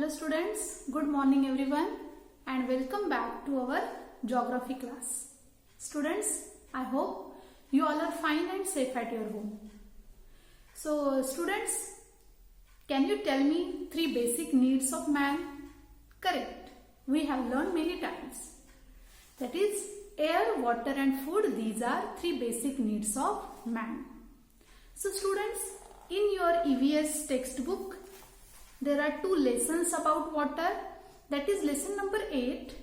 Hello students, good morning everyone and welcome back to our geography class. Students, I hope you all are fine and safe at your home. So students, can you tell me three basic needs of man? Correct. We have learned many times. That is air, water and food. These are three basic needs of man. So students, in your EVS textbook, there are two lessons about water. That is lesson number 8,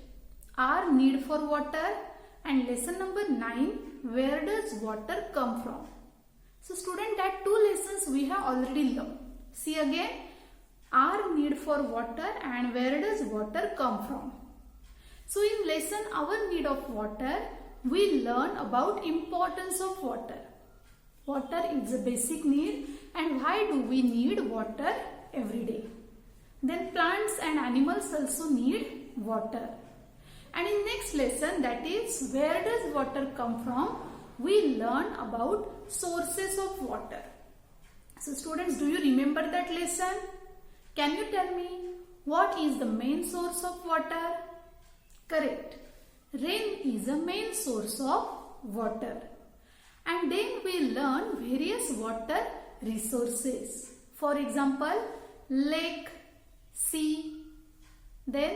our need for water, and lesson number 9, where does water come from? So student, that two lessons we have already learned. See again, our need for water and where does water come from. So in lesson our need of water, we learn about importance of water. Water is a basic need and why do we need water every day. Then plants and animals also need water. And in next lesson, that is where does water come from, we learn about sources of water. So students, do you remember that lesson? Can you tell me what is the main source of water? Correct. Rain is a main source of water. And then we learn various water resources. For example, lake, sea, then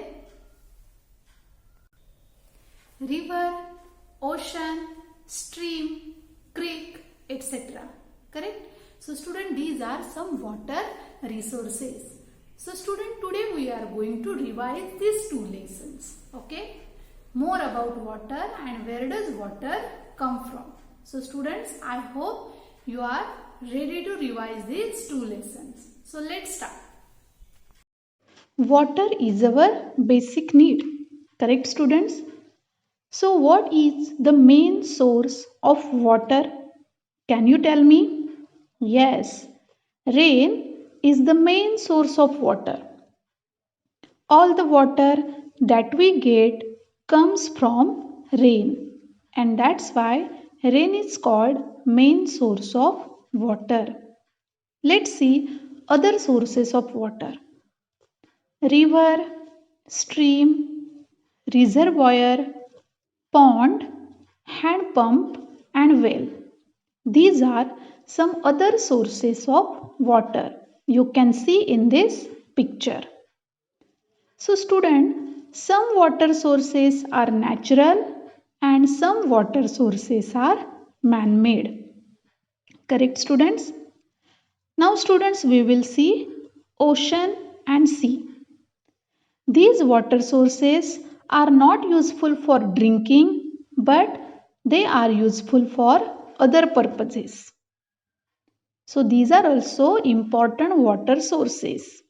river, ocean, stream, creek, etc. Correct? So student, these are some water resources. So student, today we are going to revise these two lessons. Okay? More about water and where does water come from. So students, I hope you are ready to revise these two lessons. So let's start. Water is our basic need. Correct, students? So what is the main source of water? Can you tell me? Yes, rain is the main source of water. All the water that we get comes from rain, and that's why rain is called main source of water. Let's see other sources of water. River, stream, reservoir, pond, hand pump and well. These are some other sources of water you can see in this picture. So student, some water sources are natural and some water sources are man-made. Correct, students? Now students, we will see ocean and sea. These water sources are not useful for drinking, but they are useful for other purposes. So these are also important water sources.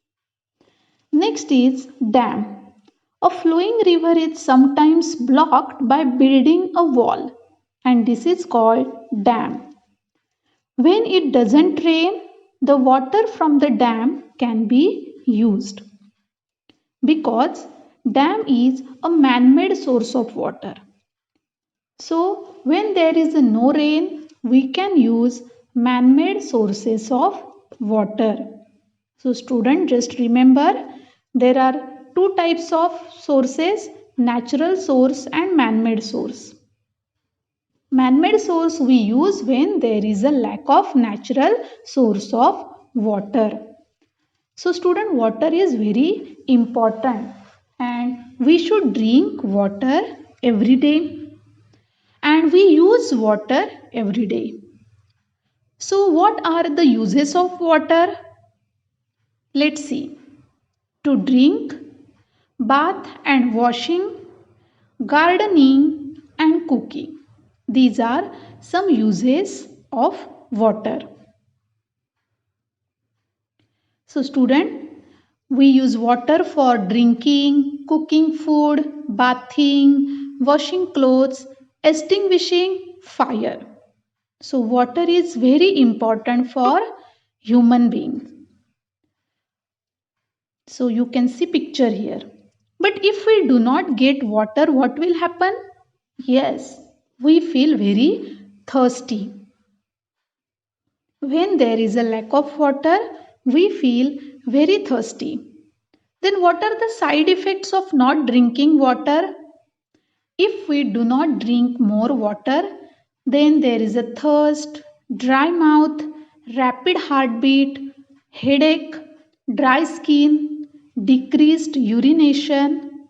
Next is dam. A flowing river is sometimes blocked by building a wall, and this is called dam. When it doesn't rain, the water from the dam can be used. Because dam is a man-made source of water. So when there is no rain, we can use man-made sources of water. So student, just remember there are two types of sources, natural source and man-made source. Man-made source we use when there is a lack of natural source of water. So student, water is very important and we should drink water every day and we use water every day. So what are the uses of water? Let's see. To drink, bath and washing, gardening and cooking. These are some uses of water. So student, we use water for drinking, cooking food, bathing, washing clothes, extinguishing fire. So water is very important for human beings. So you can see picture here. But if we do not get water, what will happen? Yes, we feel very thirsty. When there is a lack of water, we feel very thirsty. Then what are the side effects of not drinking water? If we do not drink more water, then there is a thirst, dry mouth, rapid heartbeat, headache, dry skin, decreased urination.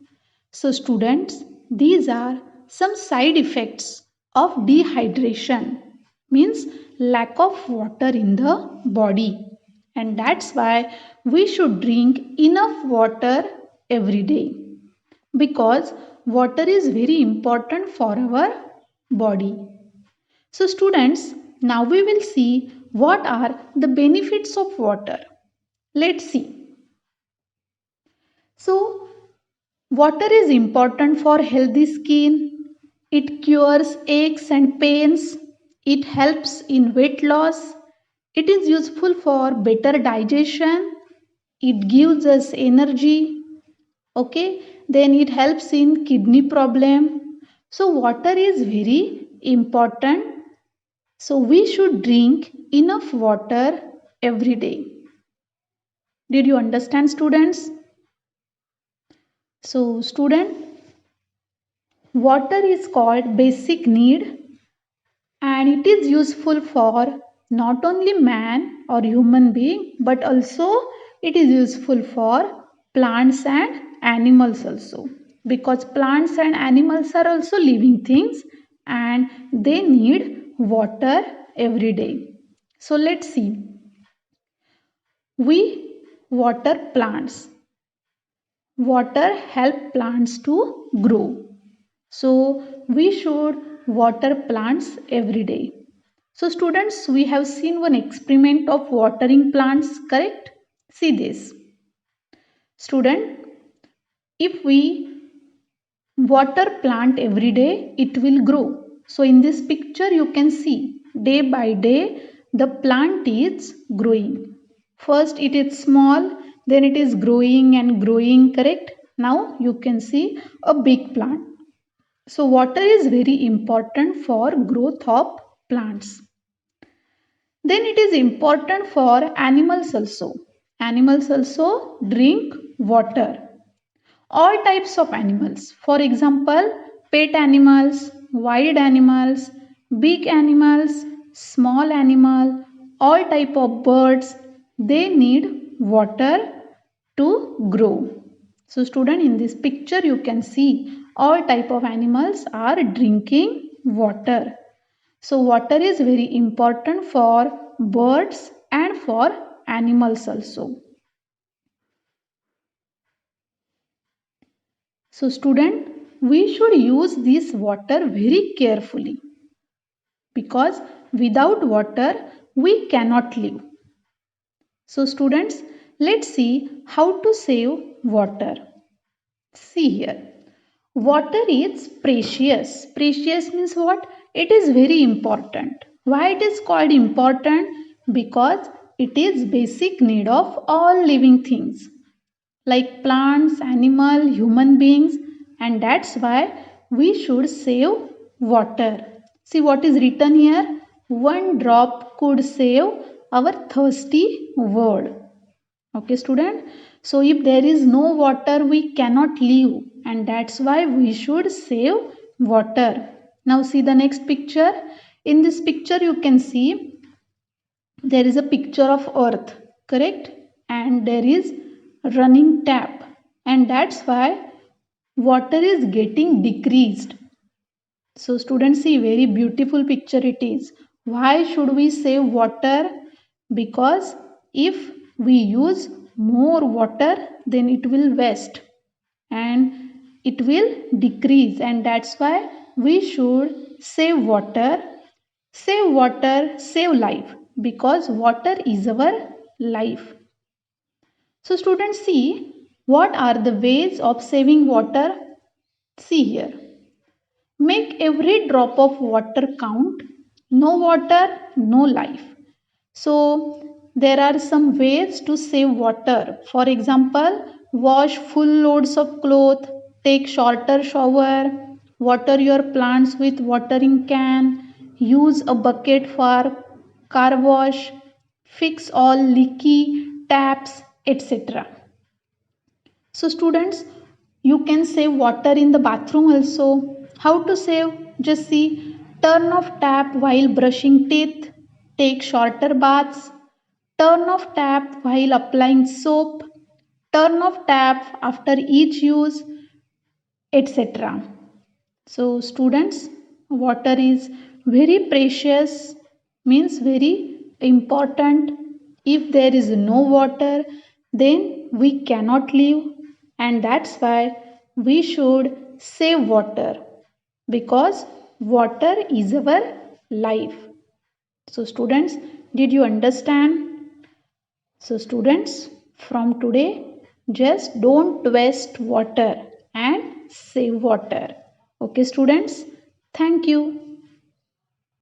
So, students, these are some side effects of dehydration, means lack of water in the body. And that's why we should drink enough water every day, because water is very important for our body. So, students, now we will see what are the benefits of water. Let's see. So, water is important for healthy skin. It cures aches and pains. It helps in weight loss. It is useful for better digestion. It gives us energy. Okay, then it helps in kidney problem. So water is very important. So we should drink enough water every day. Did you understand, students? So student, water is called basic need, and it is useful for not only man or human being, but also it is useful for plants and animals also, because plants and animals are also living things and they need water every day. So let's see. We water plants. Water help plants to grow. So we should water plants every day. So students, we have seen one experiment of watering plants, correct? See this. Student, if we water plant every day, it will grow. So in this picture you can see day by day the plant is growing. First it is small, then it is growing and growing, correct? Now you can see a big plant. So water is very important for growth of plants. Then it is important for animals also. Animals also drink water. All types of animals. For example, pet animals, wild animals, big animals, small animal, all type of birds, they need water to grow. So student, in this picture you can see all type of animals are drinking water. So water is very important for birds and for animals also. So student, we should use this water very carefully, because without water we cannot live. So students, let's see how to save water. See here. Water is precious. Precious means what? It is very important. Why it is called important? Because it is basic need of all living things like plants, animal, human beings, and that's why we should save water. See what is written here? One drop could save our thirsty world. Okay, student. So if there is no water, we cannot live, and that's why we should save water. Now see the next picture. In this picture you can see there is a picture of earth, correct? And there is running tap, and that's why water is getting decreased. So students, see, very beautiful picture it is. Why should we save water? Because if we use more water, then it will waste and it will decrease, and that's why we should save water. Save water, save life, because water is our life. So students, see what are the ways of saving water. See here. Make every drop of water count. No water, no life. So there are some ways to save water. For example, wash full loads of cloth, take shorter shower, water your plants with watering can, use a bucket for car wash, fix all leaky taps, etc. So students, you can save water in the bathroom also. How to save? Just see, turn off tap while brushing teeth, take shorter baths, turn off tap while applying soap, turn off tap after each use, etc. So students, water is very precious, means very important. If there is no water, then we cannot live, and that's why we should save water, because water is our life. So students, did you understand? So students, from today, just don't waste water and save water. Okay students, thank you.